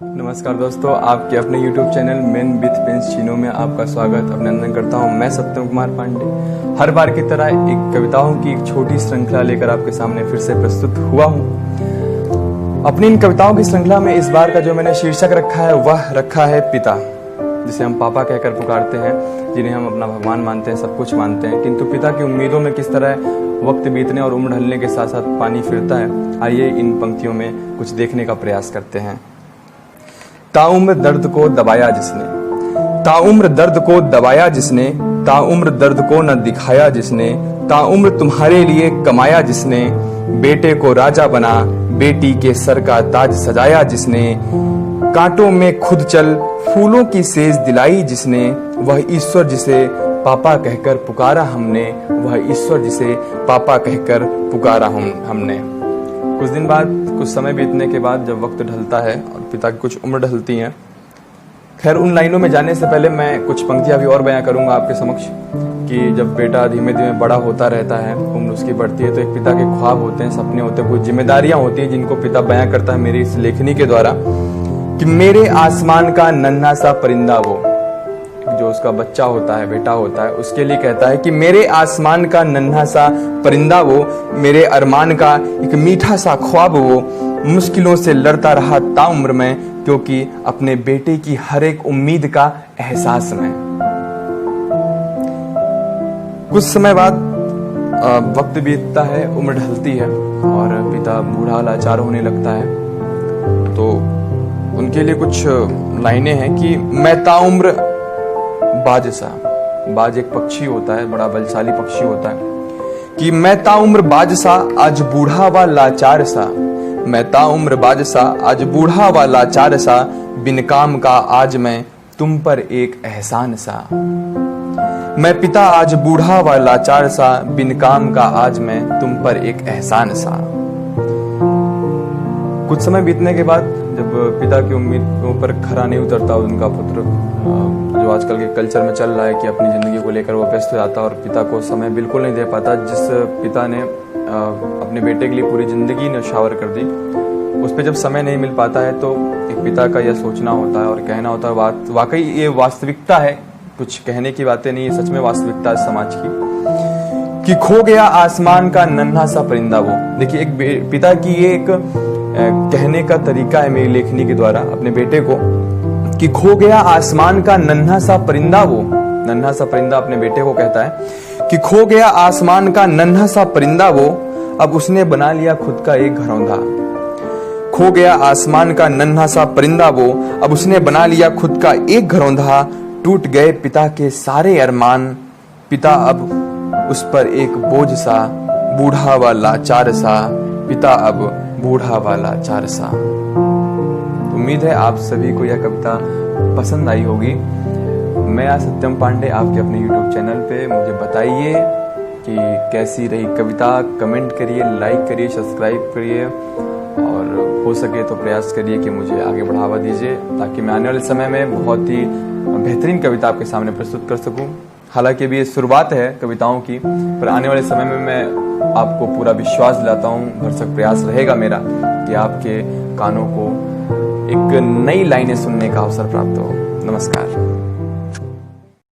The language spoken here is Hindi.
नमस्कार दोस्तों, आपके अपने YouTube channel men with pens चीनो में आपका स्वागत अभिनंदन करता हूं। मैं सत्यम कुमार पांडे हर बार की तरह एक कविताओं की एक छोटी श्रृंखला लेकर आपके सामने फिर से प्रस्तुत हुआ हूं। अपनी इन कविताओं की श्रृंखला में इस बार का जो मैंने शीर्षक रखा है वह रखा है पिता, जिसे हम पापा कहकर पुकारते हैं, जिन्हें हम अपना भगवान मानते हैं, सब कुछ मानते हैं, किंतु पिता की उम्मीदों में किस तरह वक्त बीतने और उम्र ढलने के साथ साथ पानी फिरता है। आइए इन पंक्तियों में कुछ देखने का प्रयास करते हैं। ताउम्र दर्द को दबाया जिसने, ताउम्र दर्द को दबाया जिसने, ताउम्र दर्द को न दिखाया जिसने, ताउम्र तुम्हारे लिए कमाया जिसने, बेटे को राजा बना बेटी के सर का ताज सजाया जिसने, कांटों में खुद चल फूलों की सेज दिलाई जिसने, वह ईश्वर जिसे पापा कहकर पुकारा हमने, वह ईश्वर जिसे पापा कहकर पुकारा हमने। कुछ दिन बाद, कुछ समय बीतने के बाद जब वक्त ढलता है और पिता की कुछ उम्र ढलती है, खैर उन लाइनों में जाने से पहले मैं कुछ पंक्तियां भी और बयां करूंगा आपके समक्ष कि जब बेटा धीमे धीमे बड़ा होता रहता है, उम्र उसकी बढ़ती है, तो एक पिता के ख्वाब होते हैं, सपने होते हैं, कुछ जिम्मेदारियां होती हैं जिनको पिता बयां करता है मेरी इस लेखनी के द्वारा कि मेरे आसमान का नन्हा सा परिंदा, वो जो उसका बच्चा होता है, बेटा होता है, उसके लिए कहता है कि मेरे आसमान का नन्हा सा परिंदा वो, मेरे अरमान का एक मीठा सा ख्वाब वो, मुश्किलों से लड़ता रहा ताउम्र में, क्योंकि अपने बेटे की हर एक उम्मीद का एहसास में। कुछ समय बाद वक्त बीतता है, उम्र ढलती है और पिता बूढ़ा लाचार होने लगता है, तो उनके लिए कुछ लाइनें हैं कि मैं ताउम्र बाज सा, बाज एक पक्षी होता है, बड़ा बलशाली पक्षी होता है, कि मैं ताउम्र बाज सा आज बूढ़ा व लाचार सा, मैं ताउम्र बाज सा आज बूढ़ा व लाचार सा, बिन काम का आज मैं तुम पर एक एहसान सा, मैं पिता आज बूढ़ा व लाचार सा, बिन काम का आज मैं तुम पर एक एहसान सा। कुछ समय बीतने के बाद जब पिता की उम्मीदों पर खरा नहीं उतरता उनका पुत्र, जो आजकल के कल्चर में चल रहा है कि अपनी जिंदगी को लेकर वो व्यस्त हो जाता और पिता को समय बिल्कुल नहीं दे पाता, जिस पिता ने अपने बेटे के लिए पूरी जिंदगी न्यौछावर कर दी, उस पर जब समय नहीं मिल पाता है तो एक पिता का यह सोचना होता है और कहना होता है, वाकई ये वास्तविकता है, कुछ कहने की बातें नहीं, ये सच में वास्तविकता है समाज की, कि खो गया आसमान का नन्हा सा परिंदा वो। देखिए, एक पिता की ये एक कहने का तरीका है मेरी लेखनी के द्वारा अपने बेटे को, कि खो गया आसमान का नन्हा सा परिंदा वो, नन्हा सा परिंदा अपने बेटे को कहता है कि खो गया आसमान का नन्हा सा परिंदा वो, अब उसने बना लिया खुद का एक घरौंधा, खो गया आसमान का नन्हा सा परिंदा वो, अब उसने बना लिया खुद का एक घरौंधा, टूट गए पिता के सारे अरमान, पिता अब उस पर एक बोझ सा, बूढ़ा व लाचार सा, पिता अब बूढ़ा व लाचार सा। उम्मीद है आप सभी को यह कविता पसंद आई होगी। मैं आज सत्यम पांडे आपके अपने YouTube चैनल पे, मुझे बताइए कि कैसी रही कविता, कमेंट करिए, लाइक करिए, सब्सक्राइब करिए और हो सके तो प्रयास करिए कि मुझे आगे बढ़ावा दीजिए, ताकि मैं आने वाले समय में बहुत ही बेहतरीन कविता आपके सामने प्रस्तुत कर सकूं। हालांकि अभी ये शुरुआत है कविताओं की, पर आने वाले समय में मैं आपको पूरा विश्वास दिलाता हूँ, भरसक प्रयास रहेगा मेरा कि आपके कानों को एक नई लाइनें सुनने का अवसर प्राप्त हो। नमस्कार।